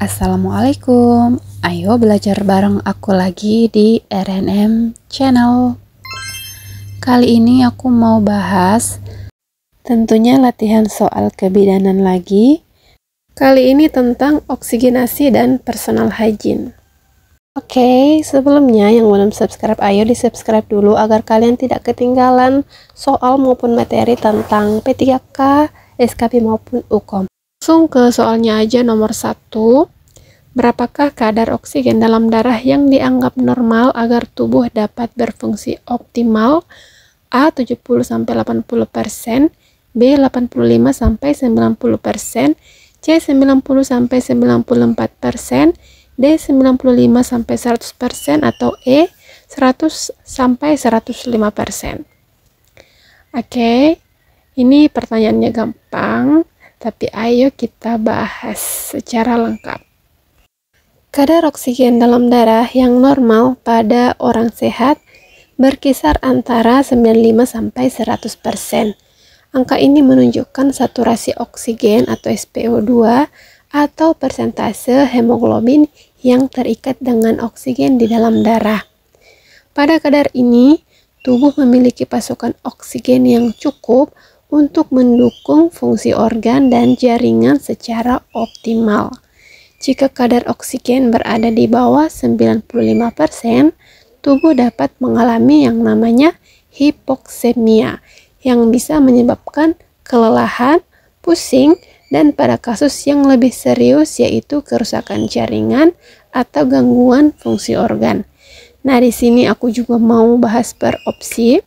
Assalamualaikum, ayo belajar bareng aku lagi di RNM Channel. Kali ini aku mau bahas tentunya latihan soal kebidanan lagi. Kali ini tentang oksigenasi dan personal hygiene. Oke, sebelumnya yang belum subscribe, ayo di subscribe dulu agar kalian tidak ketinggalan soal maupun materi tentang P3K, SKP maupun UKOM. Langsung ke soalnya aja. Nomor 1, berapakah kadar oksigen dalam darah yang dianggap normal agar tubuh dapat berfungsi optimal? A. 70-80%, B. 85-90%, C. 90-94%, D. 95-100%, atau E. 100-105%. Oke, ini pertanyaannya gampang, tapi ayo kita bahas secara lengkap. Kadar oksigen dalam darah yang normal pada orang sehat berkisar antara 95-100%. Angka ini menunjukkan saturasi oksigen atau SpO2 atau persentase hemoglobin yang terikat dengan oksigen di dalam darah. Pada kadar ini, tubuh memiliki pasokan oksigen yang cukup untuk mendukung fungsi organ dan jaringan secara optimal. Jika kadar oksigen berada di bawah 95%, tubuh dapat mengalami yang namanya hipoksemia, yang bisa menyebabkan kelelahan, pusing, dan pada kasus yang lebih serius yaitu kerusakan jaringan atau gangguan fungsi organ. Nah, di sini aku juga mau bahas per opsi.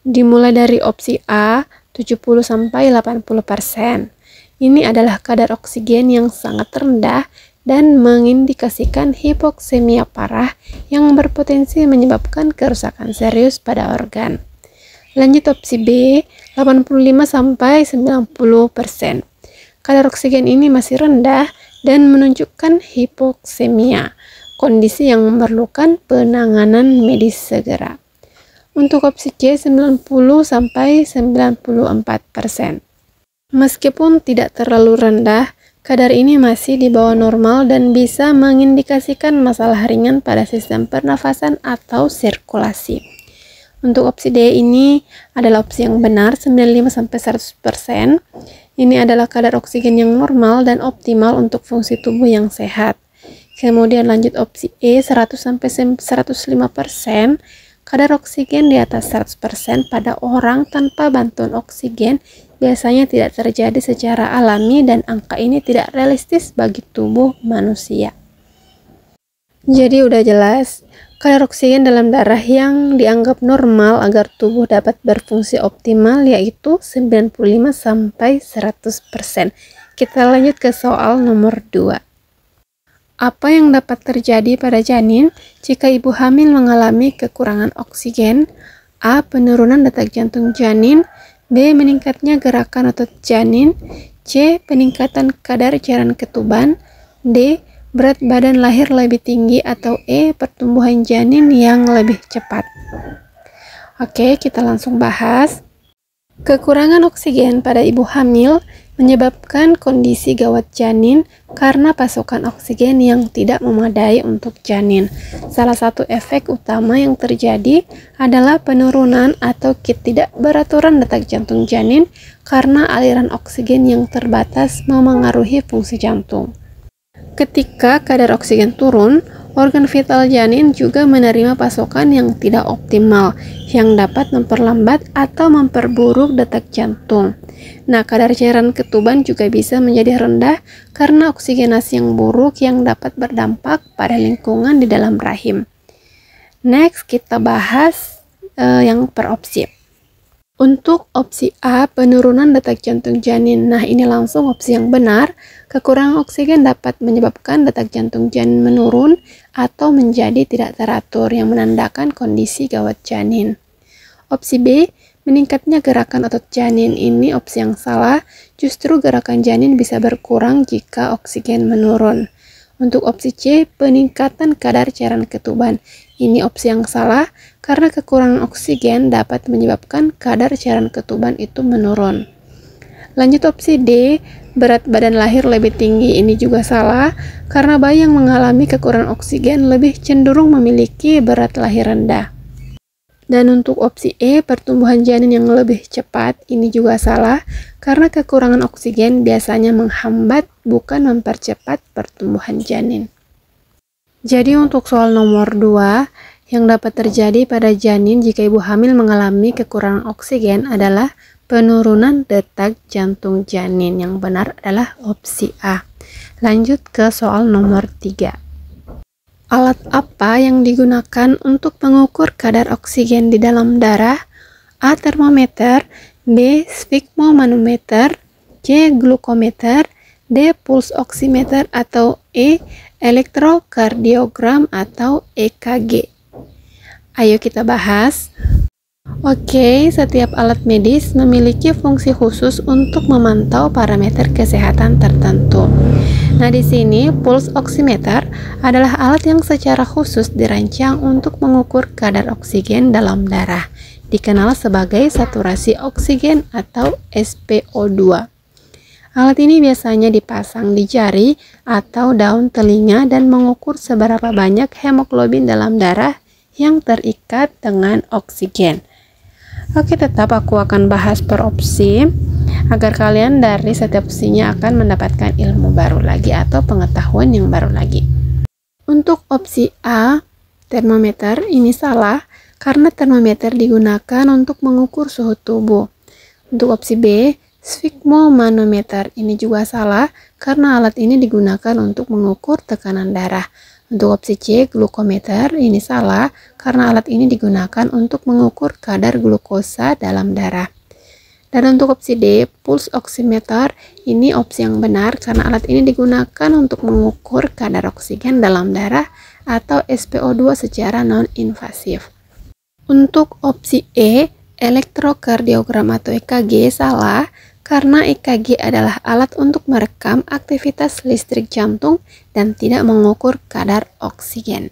Dimulai dari opsi A, 70-80%. Ini adalah kadar oksigen yang sangat rendah dan mengindikasikan hipoksemia parah yang berpotensi menyebabkan kerusakan serius pada organ. Lanjut opsi B, 85-90%. Kadar oksigen ini masih rendah dan menunjukkan hipoksemia, kondisi yang memerlukan penanganan medis segera. Untuk opsi C, 90-94%. Meskipun tidak terlalu rendah, kadar ini masih di bawah normal dan bisa mengindikasikan masalah ringan pada sistem pernafasan atau sirkulasi. Untuk opsi D ini adalah opsi yang benar, 95-100%. Ini adalah kadar oksigen yang normal dan optimal untuk fungsi tubuh yang sehat. Kemudian lanjut opsi E, 100-105%. Kadar oksigen di atas 100% pada orang tanpa bantuan oksigen biasanya tidak terjadi secara alami dan angka ini tidak realistis bagi tubuh manusia. Jadi udah jelas, kadar oksigen dalam darah yang dianggap normal agar tubuh dapat berfungsi optimal yaitu 95-100%. Kita lanjut ke soal nomor 2. Apa yang dapat terjadi pada janin jika ibu hamil mengalami kekurangan oksigen? A. Penurunan detak jantung janin, B. Meningkatnya gerakan otot janin, C. Peningkatan kadar cairan ketuban, D. Berat badan lahir lebih tinggi, atau E. Pertumbuhan janin yang lebih cepat. Oke, kita langsung bahas. Kekurangan oksigen pada ibu hamil menyebabkan kondisi gawat janin karena pasokan oksigen yang tidak memadai untuk janin. Salah satu efek utama yang terjadi adalah penurunan atau ketidakberaturan detak jantung janin karena aliran oksigen yang terbatas memengaruhi fungsi jantung. Ketika kadar oksigen turun, organ vital janin juga menerima pasokan yang tidak optimal, yang dapat memperlambat atau memperburuk detak jantung. Nah, kadar cairan ketuban juga bisa menjadi rendah karena oksigenasi yang buruk yang dapat berdampak pada lingkungan di dalam rahim. Next, kita bahas yang per opsi. Untuk opsi A, penurunan detak jantung janin. Nah, ini langsung opsi yang benar. Kekurangan oksigen dapat menyebabkan detak jantung janin menurun atau menjadi tidak teratur yang menandakan kondisi gawat janin. Opsi B, meningkatnya gerakan otot janin. Ini opsi yang salah. Justru gerakan janin bisa berkurang jika oksigen menurun. Untuk opsi C, peningkatan kadar cairan ketuban. Ini opsi yang salah karena kekurangan oksigen dapat menyebabkan kadar cairan ketuban itu menurun. Lanjut opsi D, berat badan lahir lebih tinggi. Ini juga salah, karena bayi yang mengalami kekurangan oksigen lebih cenderung memiliki berat lahir rendah. Dan untuk opsi E, pertumbuhan janin yang lebih cepat, ini juga salah, karena kekurangan oksigen biasanya menghambat, bukan mempercepat pertumbuhan janin. Jadi untuk soal nomor 2, yang dapat terjadi pada janin jika ibu hamil mengalami kekurangan oksigen adalah penurunan detak jantung janin. Yang benar adalah opsi A. Lanjut ke soal nomor 3. Alat apa yang digunakan untuk mengukur kadar oksigen di dalam darah? A. Termometer, B. Sfigmomanometer, C. Glukometer, D. Pulse oximeter, atau E. Elektrokardiogram atau EKG. Ayo kita bahas. Oke, setiap alat medis memiliki fungsi khusus untuk memantau parameter kesehatan tertentu. Nah, di sini pulse oximeter adalah alat yang secara khusus dirancang untuk mengukur kadar oksigen dalam darah, dikenal sebagai saturasi oksigen atau SpO2. Alat ini biasanya dipasang di jari atau daun telinga dan mengukur seberapa banyak hemoglobin dalam darah yang terikat dengan oksigen. Oke, tetap aku akan bahas per opsi agar kalian dari setiap opsinya akan mendapatkan ilmu baru lagi atau pengetahuan yang baru lagi. Untuk opsi A, termometer, ini salah karena termometer digunakan untuk mengukur suhu tubuh. Untuk opsi B, sfigmomanometer, ini juga salah karena alat ini digunakan untuk mengukur tekanan darah. Untuk opsi C, glukometer, ini salah karena alat ini digunakan untuk mengukur kadar glukosa dalam darah. Dan untuk opsi D, pulse oximeter, ini opsi yang benar karena alat ini digunakan untuk mengukur kadar oksigen dalam darah atau SpO2 secara non-invasif. Untuk opsi E, elektrokardiogram atau EKG, salah karena EKG adalah alat untuk merekam aktivitas listrik jantung dan tidak mengukur kadar oksigen.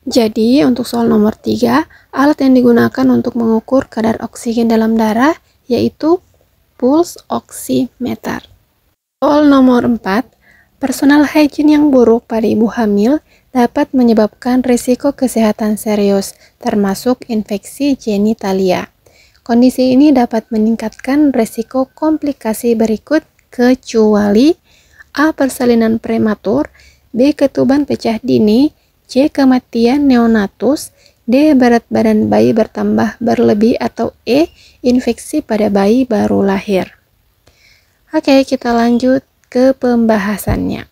Jadi, untuk soal nomor 3, alat yang digunakan untuk mengukur kadar oksigen dalam darah yaitu pulse oximeter. Soal nomor 4, personal hygiene yang buruk pada ibu hamil dapat menyebabkan risiko kesehatan serius, termasuk infeksi genitalia. Kondisi ini dapat meningkatkan risiko komplikasi berikut kecuali A. Persalinan prematur, B. Ketuban pecah dini, C. Kematian neonatus, D. Berat badan bayi bertambah berlebih, atau E. Infeksi pada bayi baru lahir. Oke, kita lanjut ke pembahasannya.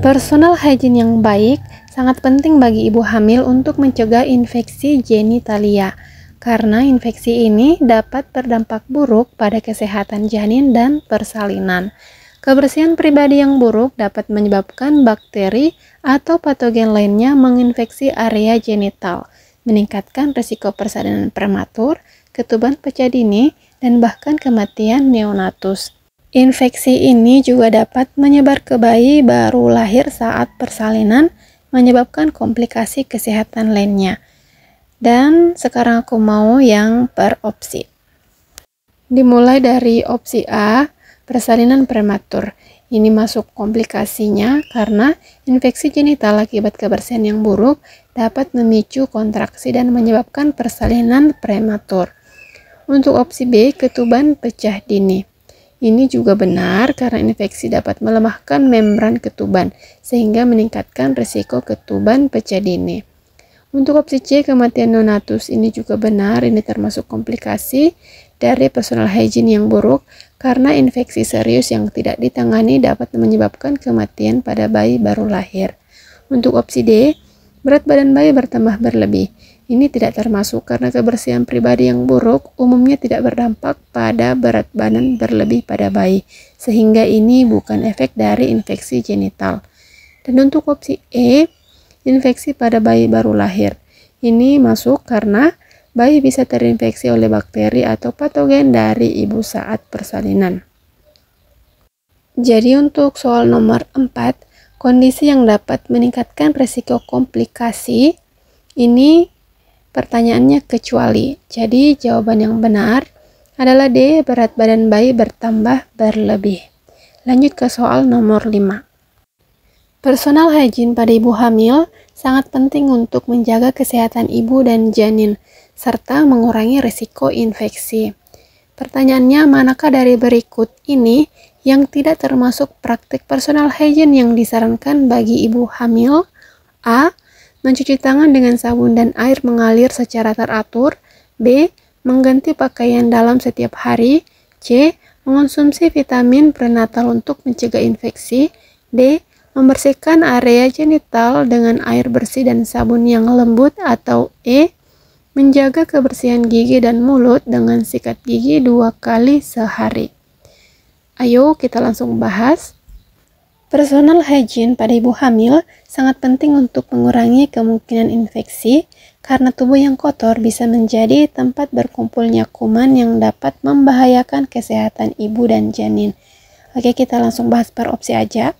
Personal hygiene yang baik sangat penting bagi ibu hamil untuk mencegah infeksi genitalia. Karena infeksi ini dapat berdampak buruk pada kesehatan janin dan persalinan. Kebersihan pribadi yang buruk dapat menyebabkan bakteri atau patogen lainnya menginfeksi area genital, meningkatkan risiko persalinan prematur, ketuban pecah dini, dan bahkan kematian neonatus. Infeksi ini juga dapat menyebar ke bayi baru lahir saat persalinan, menyebabkan komplikasi kesehatan lainnya. Dan sekarang aku mau yang per opsi. Dimulai dari opsi A, persalinan prematur. Ini masuk komplikasinya karena infeksi genital akibat kebersihan yang buruk dapat memicu kontraksi dan menyebabkan persalinan prematur. Untuk opsi B, ketuban pecah dini. Ini juga benar karena infeksi dapat melemahkan membran ketuban sehingga meningkatkan risiko ketuban pecah dini. Untuk opsi C, kematian neonatus, ini juga benar, ini termasuk komplikasi dari personal hygiene yang buruk karena infeksi serius yang tidak ditangani dapat menyebabkan kematian pada bayi baru lahir. Untuk opsi D, berat badan bayi bertambah berlebih. Ini tidak termasuk karena kebersihan pribadi yang buruk umumnya tidak berdampak pada berat badan berlebih pada bayi, sehingga ini bukan efek dari infeksi genital. Dan untuk opsi E, infeksi pada bayi baru lahir. Ini masuk karena bayi bisa terinfeksi oleh bakteri atau patogen dari ibu saat persalinan. Jadi untuk soal nomor 4, kondisi yang dapat meningkatkan risiko komplikasi, ini pertanyaannya kecuali. Jadi jawaban yang benar adalah D, berat badan bayi bertambah berlebih. Lanjut ke soal nomor 5. Personal hygiene pada ibu hamil sangat penting untuk menjaga kesehatan ibu dan janin, serta mengurangi risiko infeksi. Pertanyaannya, manakah dari berikut ini yang tidak termasuk praktik personal hygiene yang disarankan bagi ibu hamil? A. Mencuci tangan dengan sabun dan air mengalir secara teratur. B. Mengganti pakaian dalam setiap hari. C. Mengonsumsi vitamin prenatal untuk mencegah infeksi. D. Membersihkan area genital dengan air bersih dan sabun yang lembut. Atau E. Menjaga kebersihan gigi dan mulut dengan sikat gigi 2 kali sehari. Ayo kita langsung bahas. Personal hygiene pada ibu hamil sangat penting untuk mengurangi kemungkinan infeksi karena tubuh yang kotor bisa menjadi tempat berkumpulnya kuman yang dapat membahayakan kesehatan ibu dan janin. Oke, kita langsung bahas per opsi aja.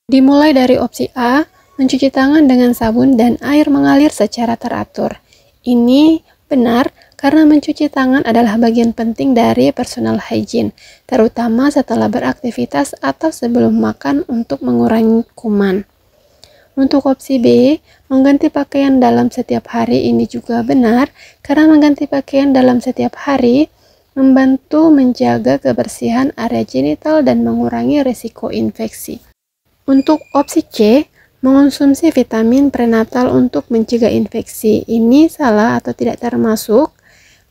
Dimulai dari opsi A, mencuci tangan dengan sabun dan air mengalir secara teratur. Ini benar karena mencuci tangan adalah bagian penting dari personal hygiene, terutama setelah beraktivitas atau sebelum makan untuk mengurangi kuman. Untuk opsi B, mengganti pakaian dalam setiap hari ini juga benar karena mengganti pakaian dalam setiap hari membantu menjaga kebersihan area genital dan mengurangi risiko infeksi. Untuk opsi C, mengonsumsi vitamin prenatal untuk mencegah infeksi. Ini salah atau tidak termasuk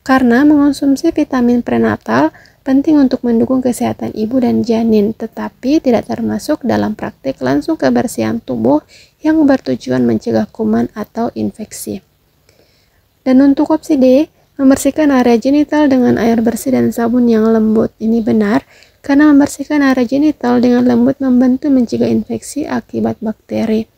karena mengonsumsi vitamin prenatal penting untuk mendukung kesehatan ibu dan janin, tetapi tidak termasuk dalam praktik langsung kebersihan tubuh yang bertujuan mencegah kuman atau infeksi. Dan untuk opsi D, membersihkan area genital dengan air bersih dan sabun yang lembut. Ini benar karena membersihkan area genital dengan lembut membantu mencegah infeksi akibat bakteri.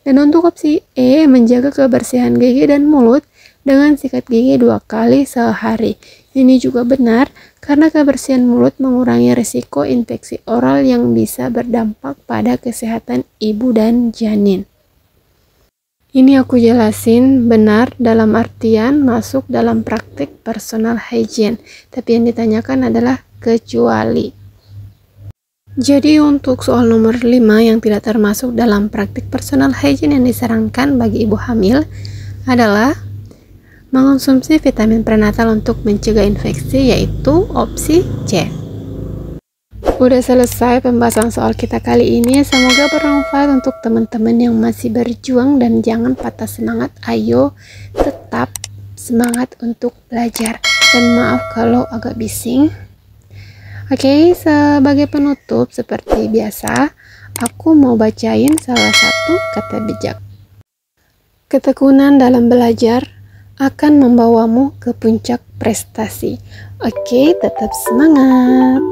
Dan untuk opsi E, menjaga kebersihan gigi dan mulut dengan sikat gigi 2 kali sehari. Ini juga benar karena kebersihan mulut mengurangi risiko infeksi oral yang bisa berdampak pada kesehatan ibu dan janin. Ini aku jelasin benar dalam artian masuk dalam praktik personal hygiene, tapi yang ditanyakan adalah kecuali. Jadi untuk soal nomor 5 yang tidak termasuk dalam praktik personal hygiene yang disarankan bagi ibu hamil adalah mengonsumsi vitamin prenatal untuk mencegah infeksi, yaitu opsi C. Udah selesai pembahasan soal kita kali ini. Semoga bermanfaat untuk teman-teman yang masih berjuang dan jangan patah semangat. Ayo tetap semangat untuk belajar. Dan maaf kalau agak bising. Oke, sebagai penutup seperti biasa, aku mau bacain salah satu kata bijak. Ketekunan dalam belajar akan membawamu ke puncak prestasi. Oke, tetap semangat.